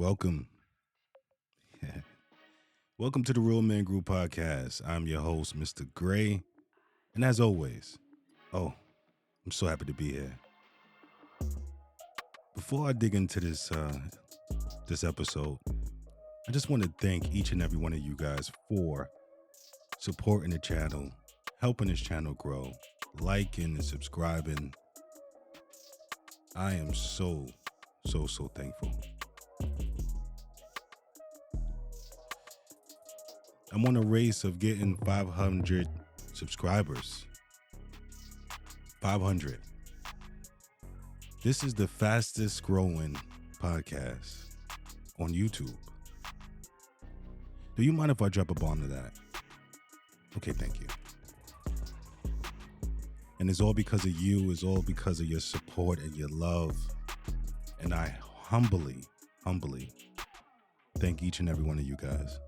Welcome. Welcome to the Real Men Group podcast. I'm your host, Mr. Gray. And as always, I'm so happy to be here. Before I dig into this episode, I just want to thank each and every one of you guys for supporting the channel, helping this channel grow, liking and subscribing. I am so thankful. I'm on a race of getting 500 subscribers. 500. This is the fastest growing podcast on YouTube. Do you mind if I drop a bomb to that? Okay, thank you. And it's all because of you. It's all because of your support and your love. And I humbly thank each and every one of you guys.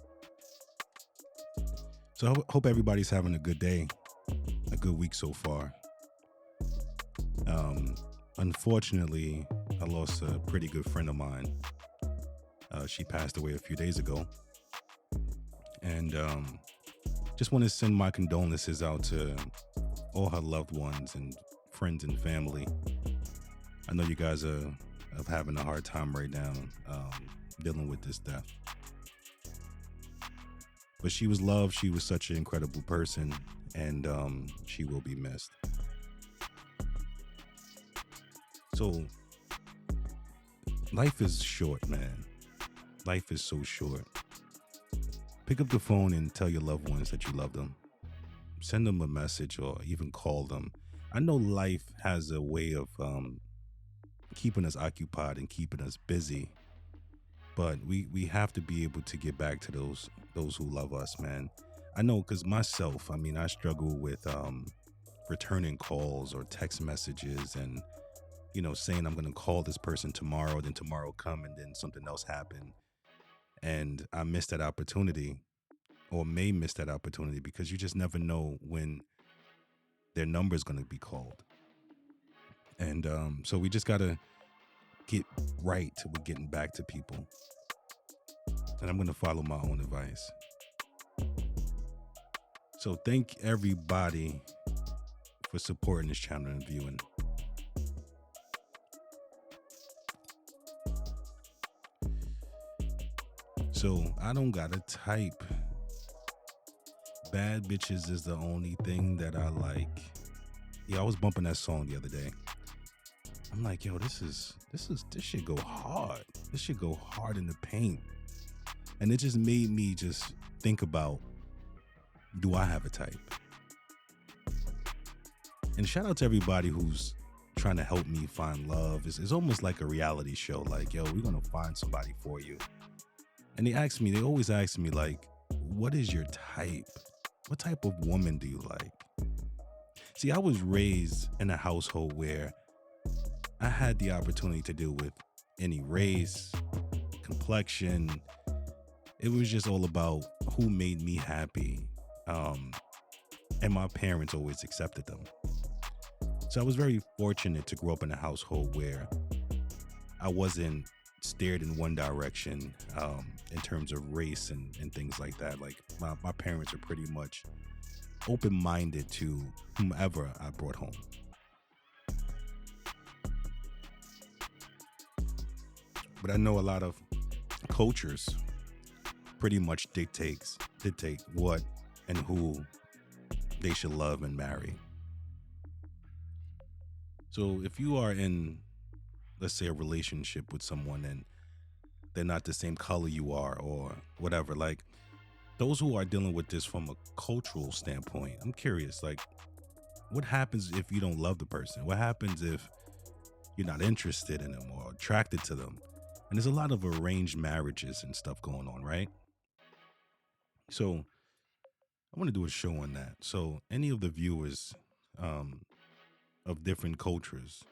So I hope everybody's having a good day, a good week so far. Unfortunately, I lost a pretty good friend of mine. She passed away a few days ago. And just want to send my condolences out to all her loved ones and friends and family. I know you guys are having a hard time right now dealing with this death. But she was loved. She was such an incredible person, and she will be missed. So, life is short, man. Life is so short. Pick up the phone and tell your loved ones that you love them. Send them a message or even call them. I know life has a way of keeping us occupied and keeping us busy. But we have to be able to get back to those who love us, man. I know, because myself, I struggle with returning calls or text messages and, saying I'm going to call this person tomorrow, then tomorrow come and then something else happen. And I missed that opportunity, or may miss that opportunity, because you just never know when their number is going to be called. And so we just got to get right with getting back to people. And I'm going to follow my own advice. So thank everybody for supporting this channel and viewing. So I don't got to type. Bad bitches is the only thing that I like. Yeah, I was bumping that song the other day. I'm like, yo, this should go hard. This should go hard in the paint. And it just made me just think about, do I have a type? And shout out to everybody who's trying to help me find love. It's almost like a reality show. Like, yo, we're going to find somebody for you. And they always ask me, like, what is your type? What type of woman do you like? See, I was raised in a household where I had the opportunity to deal with any race, complexion. It was just all about who made me happy. And my parents always accepted them. So I was very fortunate to grow up in a household where I wasn't steered in one direction in terms of race and things like that. Like my parents are pretty much open-minded to whomever I brought home. But I know a lot of cultures pretty much dictate what and who they should love and marry. So if you are in, let's say, a relationship with someone and they're not the same color you are or whatever, like those who are dealing with this from a cultural standpoint, I'm curious, like what happens if you don't love the person? What happens if you're not interested in them or attracted to them? And there's a lot of arranged marriages and stuff going on, right? So I want to do a show on that. So any of the viewers of different cultures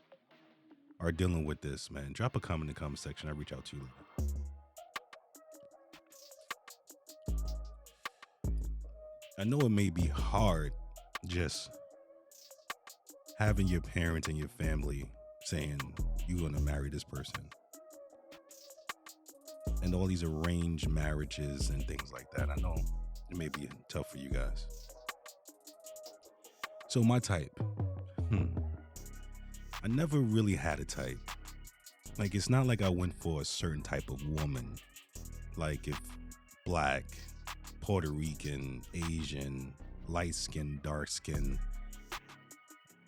are dealing with this, man, drop a comment in the comment section. I reach out to you later. I know it may be hard just having your parents and your family saying you're going to marry this person. and all these arranged marriages and things like that. I know it may be tough for you guys. So my type, I never really had a type. Like, it's not like I went for a certain type of woman. Like, if black, Puerto Rican, Asian, light skin, dark skin.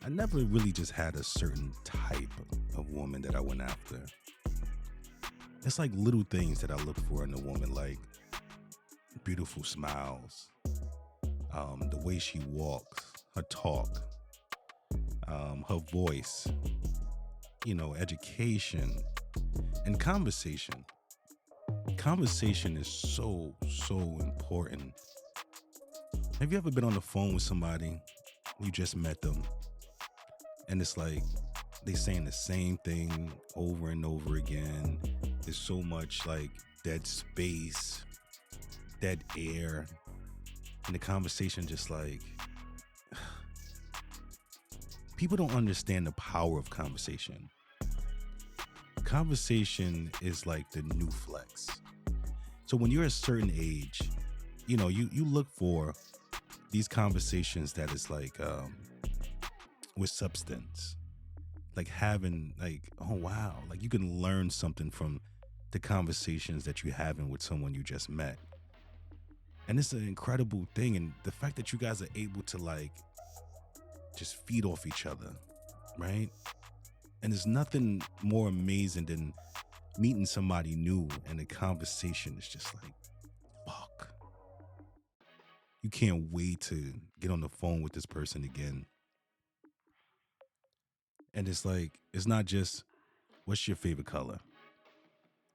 I never really just had a certain type of woman that I went after. It's like little things that I look for in a woman, like beautiful smiles, the way she walks, her talk, her voice, education, and conversation. Conversation is so important. Have you ever been on the phone with somebody, you just met them, and it's like they saying the same thing over and over again? There's so much like dead space, dead air, and the conversation just like, people don't understand the power of conversation. Conversation is like the new flex. So when you're a certain age, you look for these conversations that is like with substance, like having like, oh wow, like you can learn something from the conversations that you're having with someone you just met. And it's an incredible thing. And the fact that you guys are able to like just feed off each other, right? And there's nothing more amazing than meeting somebody new and the conversation is just like, fuck. You can't wait to get on the phone with this person again. And it's like, it's not just, what's your favorite color?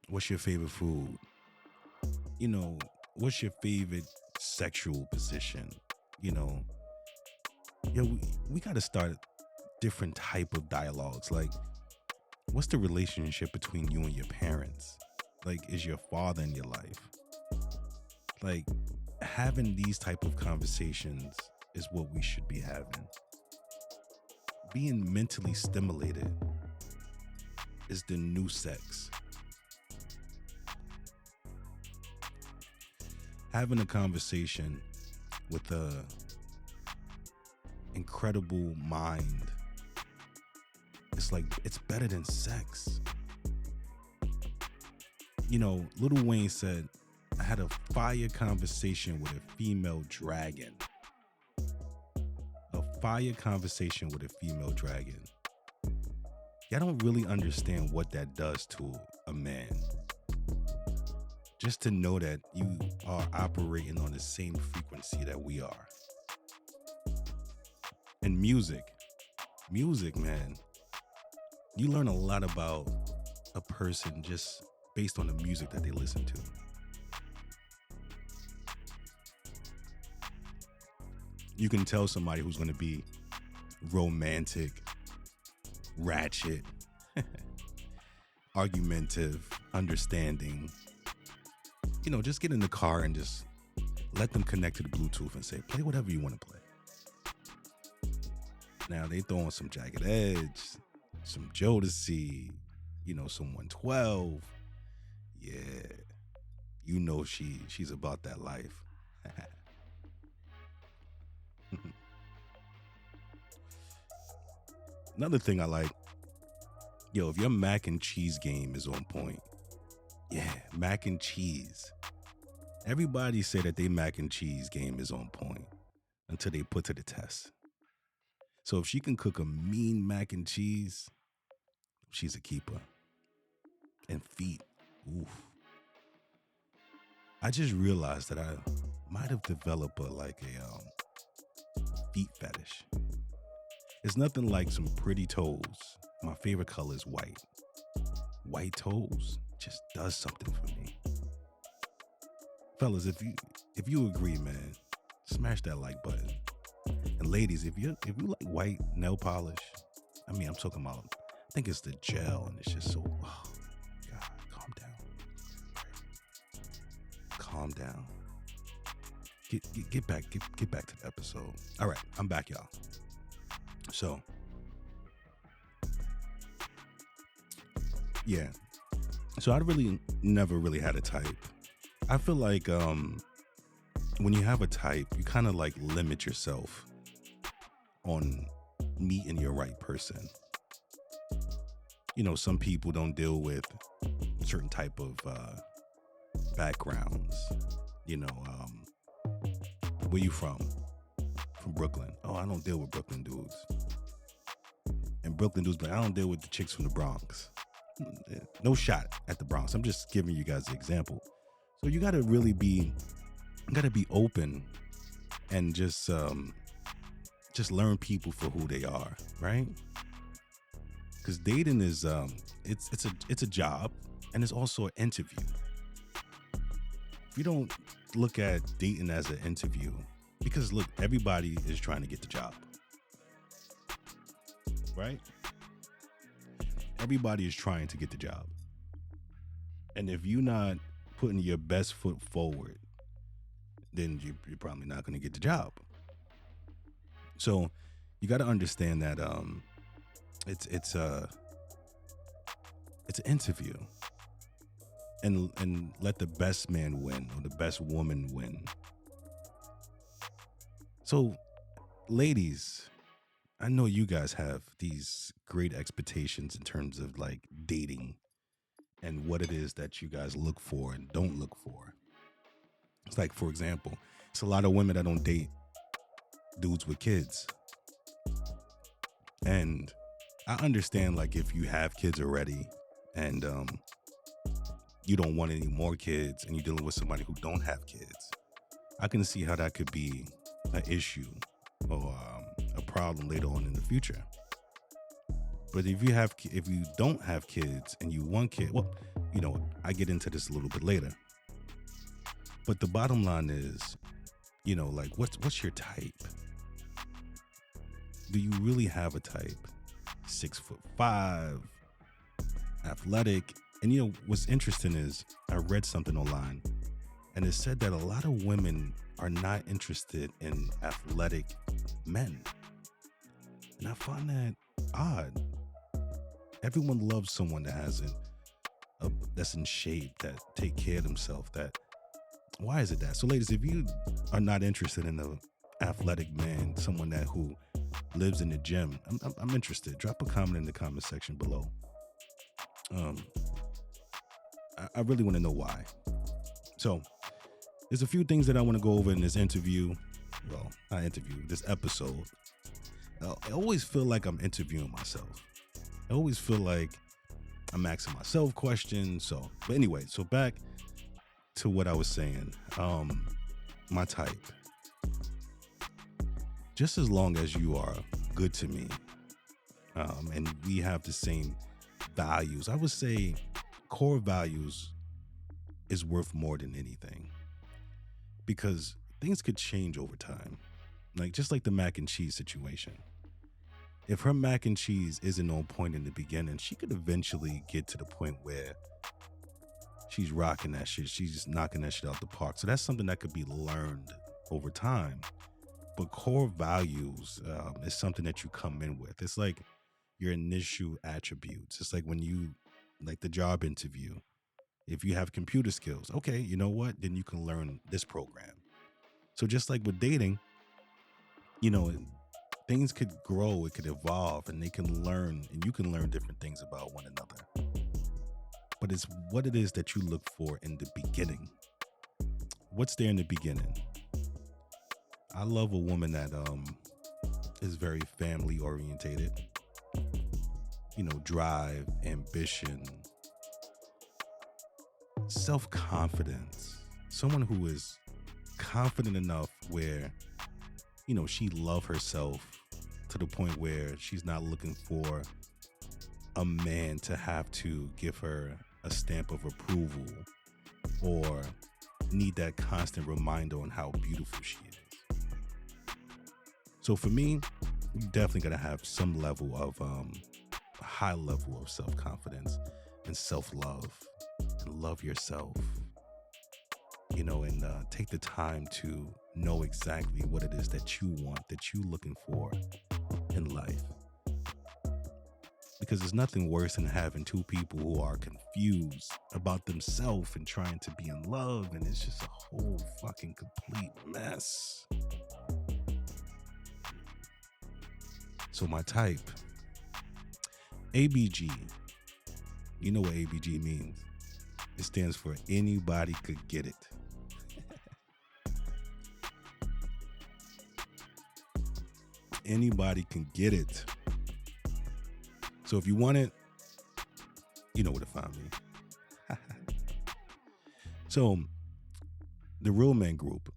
What's your favorite food? What's your favorite sexual position? We got to start different type of dialogues. Like, what's the relationship between you and your parents? Like, is your father in your life? Like, having these type of conversations is what we should be having. Being mentally stimulated is the new sex. Having a conversation with a incredible mind, it's like, it's better than sex. Lil Wayne said, I had a fire conversation with a female dragon. A fire conversation with a female dragon. Y'all don't really understand what that does to a man. Just to know that you are operating on the same frequency that we are. And music, man, you learn a lot about a person just based on the music that they listen to. You can tell somebody who's going to be romantic, ratchet, argumentative, understanding. Just get in the car and just let them connect to the Bluetooth and say, play whatever you want to play. Now they throw on some Jagged Edge, some Jodeci, some 112. Yeah, she's about that life. Another thing I like, if your mac and cheese game is on point. Yeah, mac and cheese. Everybody say that they mac and cheese game is on point until they put to the test. So if she can cook a mean mac and cheese, she's a keeper. And feet, oof. I just realized that I might have developed a feet fetish. It's nothing like some pretty toes. My favorite color is white. White toes just does something for me. Fellas, if you agree, man, smash that like button. And ladies, if you like white nail polish, I'm talking about, I think it's the gel, and it's just so, oh God, calm down. Get back to the episode. All right, I'm back, y'all. So, yeah, So I really never really had a type. I feel like when you have a type, you kind of like limit yourself on meeting your right person. Some people don't deal with certain type of backgrounds. Where you from? From Brooklyn. Oh, I don't deal with Brooklyn dudes. And Brooklyn dudes, but I don't deal with the chicks from the Bronx. No shot at the Bronx. I'm just giving you guys an example. So you gotta be open and just learn people for who they are, right? Because dating is it's a job, and it's also an interview. If you don't look at dating as an interview, because look, everybody is trying to get the job, right? Everybody is trying to get the job. And if you're not putting your best foot forward, then you're probably not going to get the job. So you got to understand that it's an interview, and let the best man win or the best woman win. So, ladies, I know you guys have these great expectations in terms of like dating and what it is that you guys look for and don't look for. It's like, for example, it's a lot of women that don't date dudes with kids. And I understand, like, if you have kids already and you don't want any more kids and you're dealing with somebody who don't have kids, I can see how that could be an issue or a problem later on in the future. But if you don't have kids and you want kids, well, I get into this a little bit later. But the bottom line is, like, what's your type? Do you really have a type? 6'5", athletic. And what's interesting is I read something online and it said that a lot of women are not interested in athletic men. And I find that odd. Everyone loves someone that has that's in shape, that take care of themselves. Why is it that? So ladies, if you are not interested in an athletic man, someone who lives in the gym, I'm interested. Drop a comment in the comment section below. I really want to know why. So there's a few things that I want to go over in this interview. Well, not interview, this episode. I always feel like I'm interviewing myself. I always feel like I'm asking myself questions. But anyway, so back to what I was saying. My type. Just as long as you are good to me, and we have the same values, I would say core values is worth more than anything, because things could change over time. Like, just like the mac and cheese situation. If her mac and cheese isn't on point in the beginning, she could eventually get to the point where she's rocking that shit. She's just knocking that shit out the park. So that's something that could be learned over time. But core values is something that you come in with. It's like your initial attributes. It's like when you, like the job interview, if you have computer skills, okay, you know what? Then you can learn this program. So just like with dating, things could grow, it could evolve, and they can learn, and you can learn different things about one another. But it's what it is that you look for in the beginning. What's there in the beginning? I love a woman that is very family orientated. Drive, ambition, self-confidence. Someone who is confident enough where, she love herself to the point where she's not looking for a man to have to give her a stamp of approval or need that constant reminder on how beautiful she is. So for me, you definitely got to have some level of a high level of self-confidence and self-love, and love yourself, and take the time to know exactly what it is that you want, that you're looking for in life. because there's nothing worse than having two people who are confused about themselves and trying to be in love, and it's just a whole fucking complete mess. So my type, ABG. You know what ABG means? It stands for anybody could get it. Anybody can get it. So if you want it, you know where to find me. So the Real Man Group.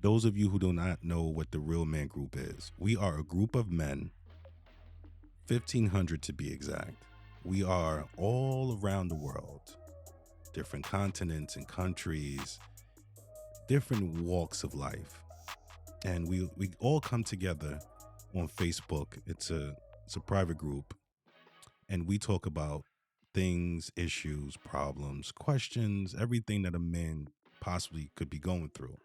Those of you who do not know what the Real Man Group is, we are a group of men, 1,500 to be exact. We are all around the world, different continents and countries, different walks of life. And we all come together on Facebook. It's a private group. And we talk about things, issues, problems, questions, everything that a man possibly could be going through.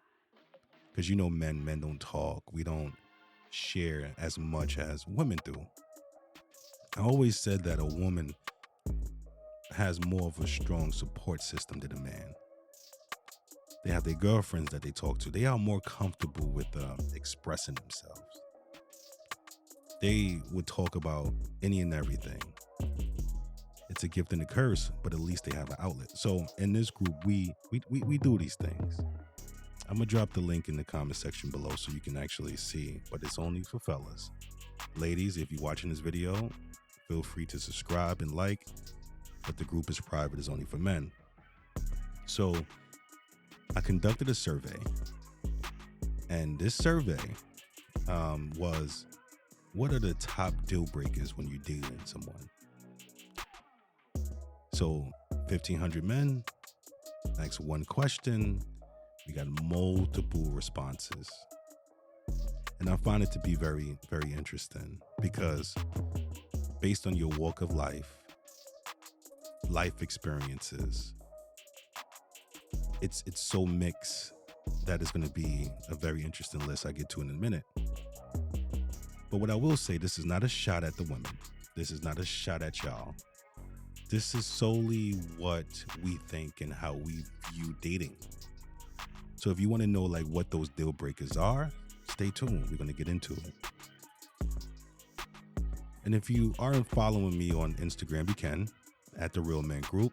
Because you know men don't talk. We don't share as much as women do. I always said that a woman has more of a strong support system than a man. They have their girlfriends that they talk to. They are more comfortable with expressing themselves. They would talk about any and everything. It's a gift and a curse, but at least they have an outlet. So in this group, we do these things. I'm going to drop the link in the comment section below so you can actually see, but it's only for fellas. Ladies, if you're watching this video, feel free to subscribe and like, but the group is private, it's only for men. So I conducted a survey, and this survey was, what are the top deal breakers when you're dating someone? So 1,500 men asked one question. We got multiple responses. And I find it to be very, very interesting because based on your walk of life experiences, it's so mixed that it's going to be a very interesting list I get to in a minute. But what I will say, this is not a shot at the women. This is not a shot at y'all. This is solely what we think and how we view dating. So if you want to know like what those deal breakers are, stay tuned. We're going to get into it. And if you aren't following me on Instagram, you can at the Real Man Group.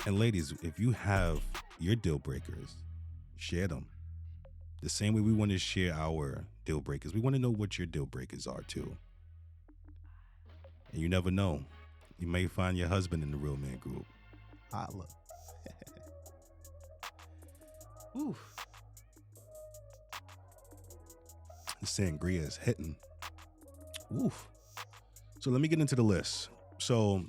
And ladies, if you have your deal breakers, share them. The same way we want to share our deal breakers. We want to know what your deal breakers are too. And you never know. You may find your husband in the Real Man Group. Holla. Oof. The sangria is hitting. Oof. So let me get into the list. So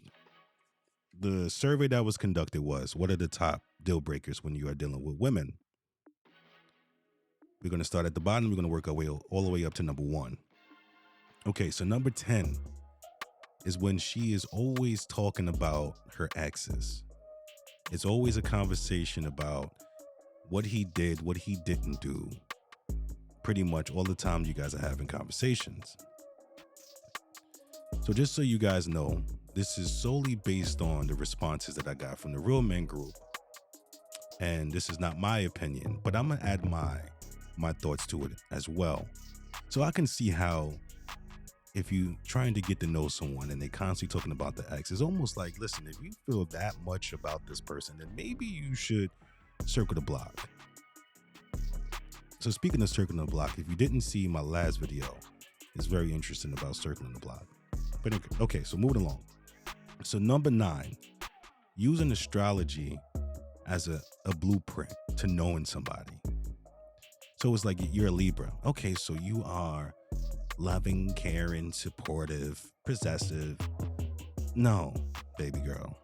the survey that was conducted was, what are the top deal breakers when you are dealing with women? We're going to start at the bottom. We're going to work our way all the way up to number 1. Okay, so number 10 is when she is always talking about her exes. It's always a conversation about what he did, what he didn't do. Pretty much all the time you guys are having conversations. So just so you guys know, this is solely based on the responses that I got from the Real Men Group. And this is not my opinion, but I'm going to add my thoughts to it as well. So I can see how if you trying to get to know someone and they constantly talking about the ex, it's almost like, listen, if you feel that much about this person, then maybe you should circle the block. So speaking of circling the block, if you didn't see my last video, it's very interesting about circling the block. But okay, so moving along. So number 9, using astrology as a blueprint to knowing somebody. So it's like you're a Libra. Okay, so you are loving, caring, supportive, possessive. No, baby girl.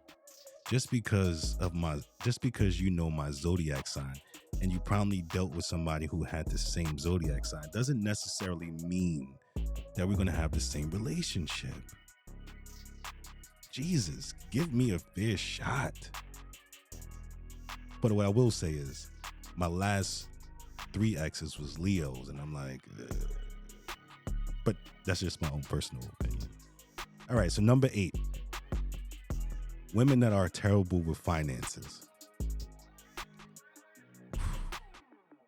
Just because you know my zodiac sign and you probably dealt with somebody who had the same zodiac sign doesn't necessarily mean that we're going to have the same relationship. Jesus, give me a fair shot. But what I will say is my last 3 exes was Leos, and I'm like, ugh. But that's just my own personal opinion. All right, so number 8, women that are terrible with finances.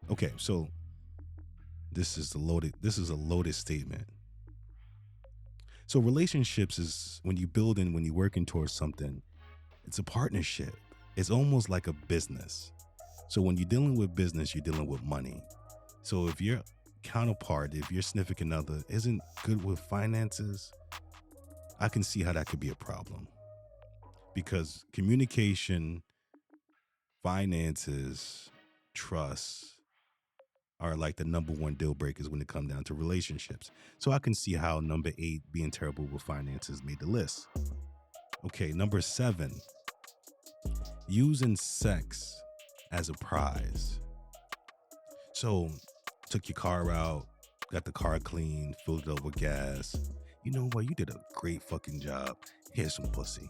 Okay, so this is a loaded statement. So relationships is when you build and when you're working towards something, it's a partnership. It's almost like a business. So when you're dealing with business, you're dealing with money. So if your counterpart, if your significant other isn't good with finances, I can see how that could be a problem. Because communication, finances, trust are like the number one deal breakers when it comes down to relationships. So I can see how number 8, being terrible with finances, made the list. Okay, number 7, using sex as a prize. So took your car out, got the car clean, filled it up with gas. You know what? You did a great fucking job. Here's some pussy.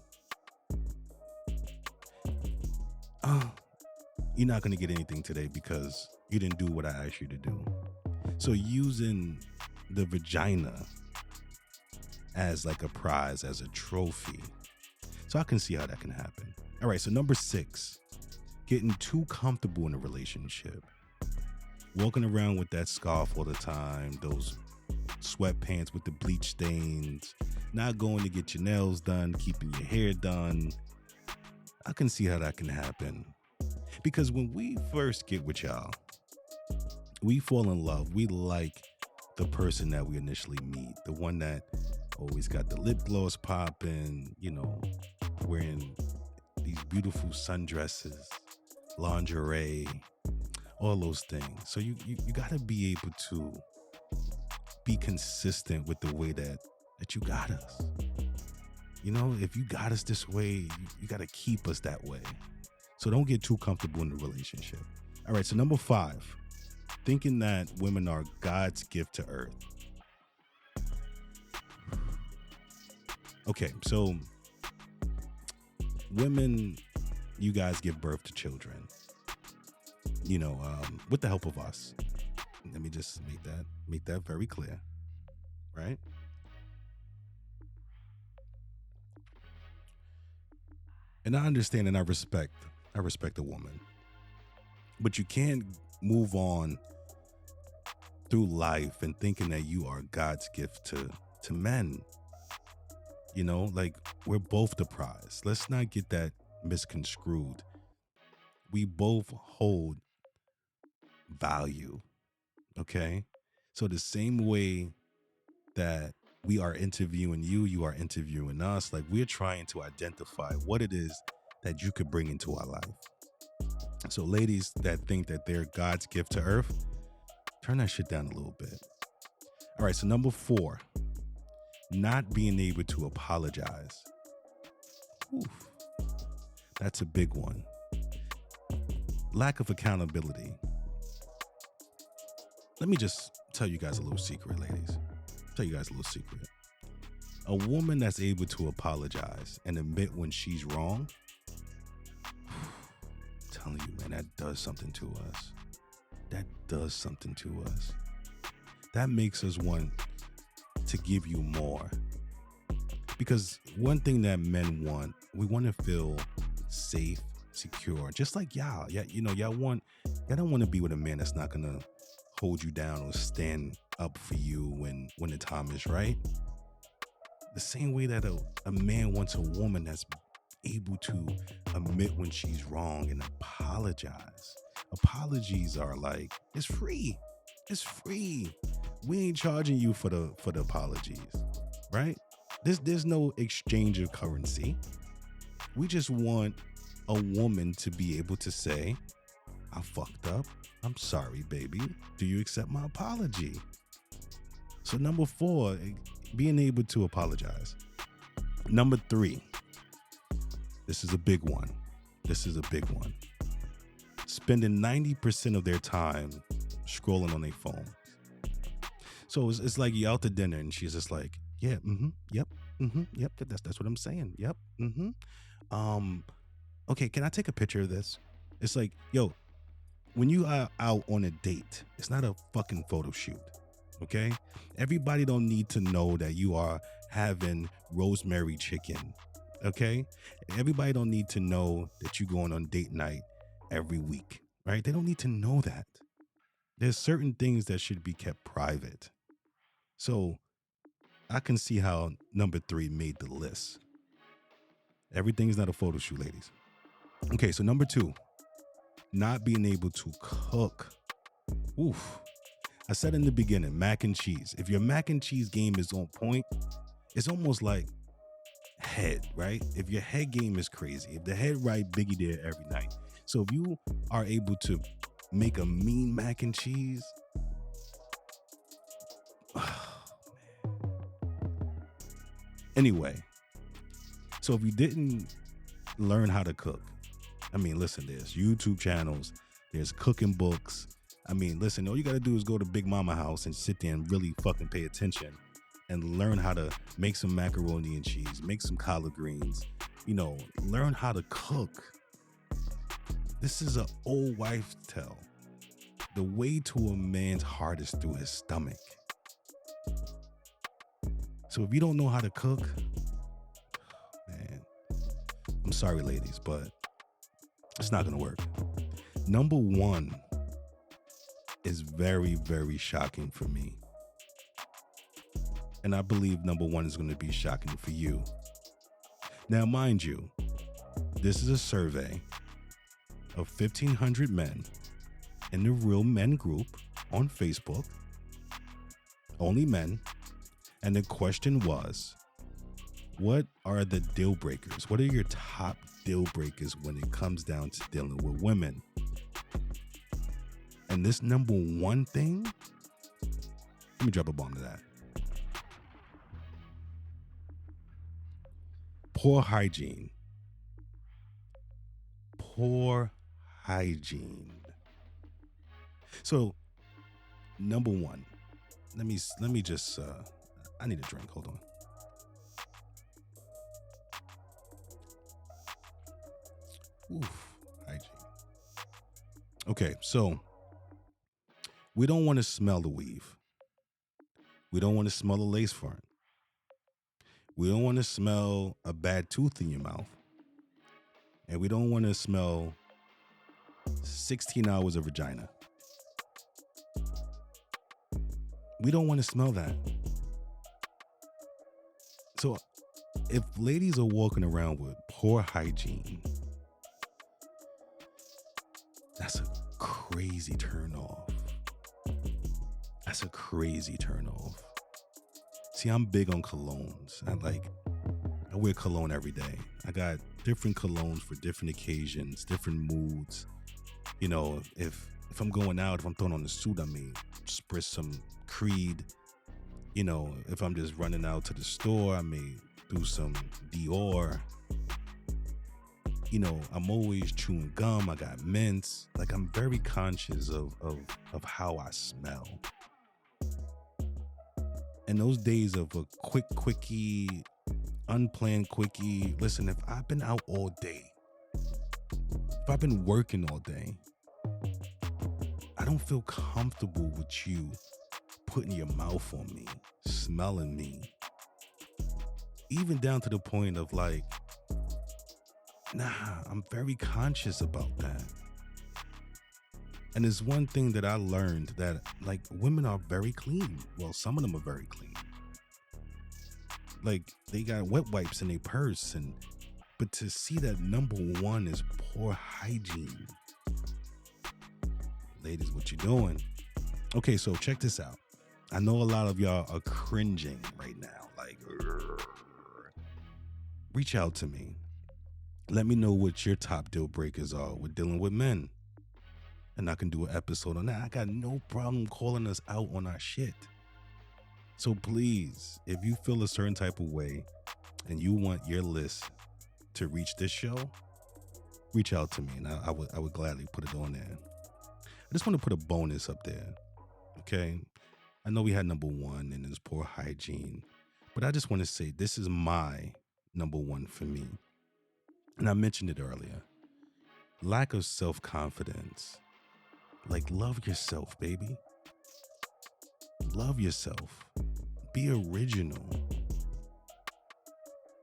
You're not going to get anything today because you didn't do what I asked you to do. So using the vagina as like a prize, as a trophy. So I can see how that can happen. All right, so number 6, getting too comfortable in a relationship. Walking around with that scarf all the time, those sweatpants with the bleach stains, not going to get your nails done, keeping your hair done. I can see how that can happen. Because when we first get with y'all, we fall in love. We like the person that we initially meet, the one that always got the lip gloss popping, wearing these beautiful sundresses, lingerie, all those things. So you got to be able to be consistent with the way that you got us. If you got us this way, you got to keep us that way. So don't get too comfortable in the relationship. All right, so number 5, thinking that women are God's gift to earth. Okay, so women, you guys give birth to children, with the help of us. Let me just make that very clear, right? And I understand and I respect a woman, but you can't move on through life and thinking that you are God's gift to men. Like, we're both the prize. Let's not get that misconstrued. We both hold value. Okay. So the same way that we are interviewing you, you are interviewing us. Like, we're trying to identify what it is that you could bring into our life. So ladies that think that they're God's gift to earth, turn that shit down a little bit. All right, so number 4, not being able to apologize. Oof, that's a big one. Lack of accountability. Let me just tell you guys a little secret, ladies. A woman that's able to apologize and admit when she's wrong, I'm telling you, man, that does something to us. That makes us want to give you more. Because one thing that men want, we want to feel safe, secure, just like y'all. Yeah, y'all don't want to be with a man that's not gonna hold you down or stand up for you when the time is right. The same way that a man wants a woman that's able to admit when she's wrong and apologize. Apologies are like, it's free. We ain't charging you for the apologies, right? There's no exchange of currency. We just want a woman to be able to say, I fucked up. I'm sorry, baby. Do you accept my apology? So number 4, being able to apologize. Number 3, this is a big one. Spending 90% of their time scrolling on their phone. So it's like you're out to dinner and she's just like, yeah, yep, that's what I'm saying. Yep, okay, can I take a picture of this? It's like, yo, when you are out on a date, it's not a fucking photo shoot. Okay? Everybody don't need to know that you are having rosemary chicken. Okay? Everybody don't need to know that you're going on date night every week, right? They don't need to know that. There's certain things that should be kept private. So I can see how number 3 made the list. Everything's not a photo shoot, ladies. Okay, so number 2, not being able to cook. Oof. I said in the beginning, mac and cheese. If your mac and cheese game is on point, it's almost like head, right? If your head game is crazy, if the head right, Biggie there every night. So if you are able to make a mean mac and cheese, anyway, so if you didn't learn how to cook, I mean, listen, there's YouTube channels, there's cooking books. I mean, listen, all you got to do is go to Big Mama house and sit there and really fucking pay attention and learn how to make some macaroni and cheese, make some collard greens, learn how to cook. This is an old wife tale. The way to a man's heart is through his stomach. So if you don't know how to cook, man, I'm sorry, ladies, but it's not going to work. Number 1 is very, very shocking for me. And I believe number 1 is going to be shocking for you. Now, mind you, this is a survey of 1,500 men in the Real Men group on Facebook, only men. And the question was, what are the deal breakers? What are your top deal breakers when it comes down to dealing with women? And this number 1 thing, let me drop a bomb to that. Poor hygiene. Poor hygiene. So, number 1, let me just, I need a drink. Hold on. Oof, hygiene. Okay, so we don't want to smell the weave. We don't want to smell the lace front. We don't want to smell a bad tooth in your mouth. And we don't want to smell 16 hours of vagina. We don't want to smell that. So if ladies are walking around with poor hygiene, that's a crazy turn off. That's a crazy turn off. See, I'm big on colognes. I wear cologne every day. I got different colognes for different occasions, different moods. If I'm going out, if I'm throwing on a suit, I may spritz some Creed. If I'm just running out to the store, I may do some Dior. I'm always chewing gum. I got mints. I'm very conscious of how I smell. And those days of a quickie, unplanned quickie, listen, if I've been out all day, if I've been working all day, I don't feel comfortable with you putting your mouth on me, smelling me. Even down to the point of I'm very conscious about that. And there's one thing that I learned, that women are very clean. Well, some of them are very clean. They got wet wipes in their purse, but to see that number 1 is poor hygiene. Ladies, what you doing? Okay, so check this out. I know a lot of y'all are cringing right now. Reach out to me. Let me know what your top deal breakers are with dealing with men. And I can do an episode on that. I got no problem calling us out on our shit. So please, if you feel a certain type of way and you want your list to reach this show, reach out to me and I would gladly put it on there. I just want to put a bonus up there. Okay. I know we had number 1 and it's poor hygiene, but I just want to say this is my number 1 for me. And I mentioned it earlier. Lack of self-confidence. Love yourself, baby. Love yourself. Be original.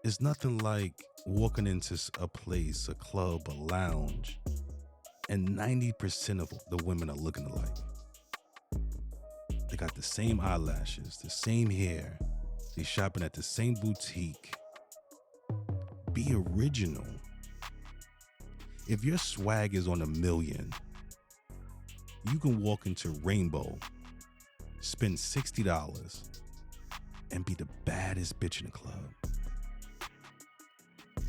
It's nothing like walking into a place, a club, a lounge, and 90% of the women are looking alike. They got the same eyelashes, the same hair. They shopping at the same boutique. Be original. If your swag is on a million, you can walk into Rainbow, spend $60, and be the baddest bitch in the club.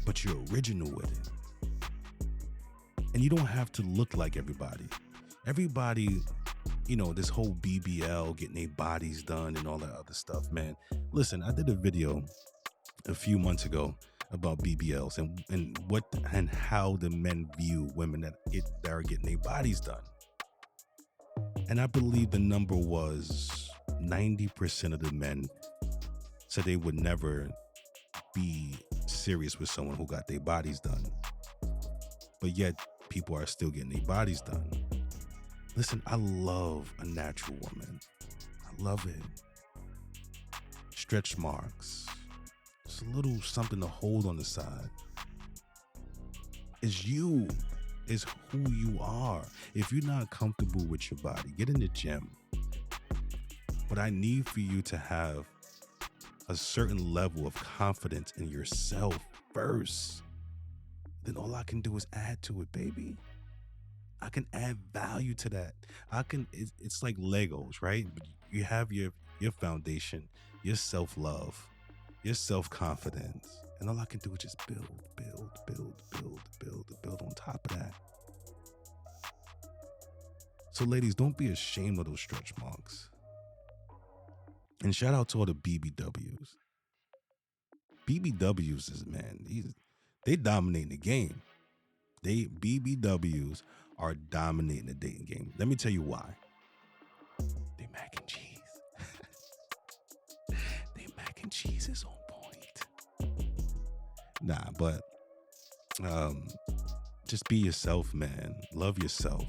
But you're original with it. And you don't have to look like everybody. Everybody, this whole BBL, getting their bodies done and all that other stuff, man. Listen, I did a video a few months ago about BBLs and how the men view women that are getting their bodies done. And I believe the number was 90% of the men said they would never be serious with someone who got their bodies done. But yet people are still getting their bodies done. Listen, I love a natural woman. I love it. Stretch marks. Just a little something to hold on the side. It's you. It's who you are. If you're not comfortable with your body, get in the gym. But I need for you to have a certain level of confidence in yourself first. Then all I can do is add to it, baby. I can add value to that. It's like Legos, right? You have your foundation, your self-love, your self-confidence. And all I can do is just build on top of that. So ladies, don't be ashamed of those stretch marks. And shout out to all the BBWs. BBWs is, man, they dominate the game. BBWs are dominating the dating game. Let me tell you why. They mac and cheese. They mac and cheese is on point. Nah, but just be yourself, man. Love yourself.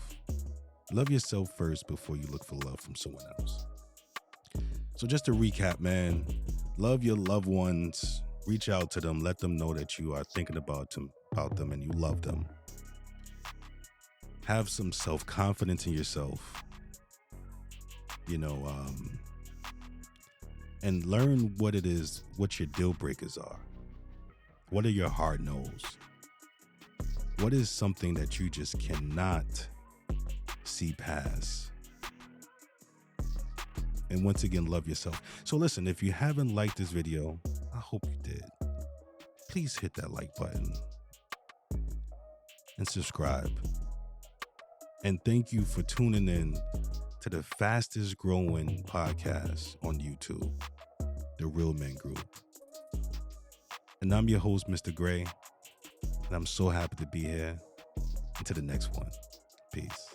Love yourself first before you look for love from someone else. So just to recap, man, love your loved ones. Reach out to them. Let them know that you are thinking about them and you love them. Have some self-confidence in yourself. And learn what it is, what your deal breakers are. What are your hard no's? What is something that you just cannot see past? And once again, love yourself. So listen, if you haven't liked this video, I hope you did. Please hit that like button and subscribe. And thank you for tuning in to the fastest growing podcast on YouTube, The Real Men Group. And I'm your host, Mr. Gray. And I'm so happy to be here. Until the next one. Peace.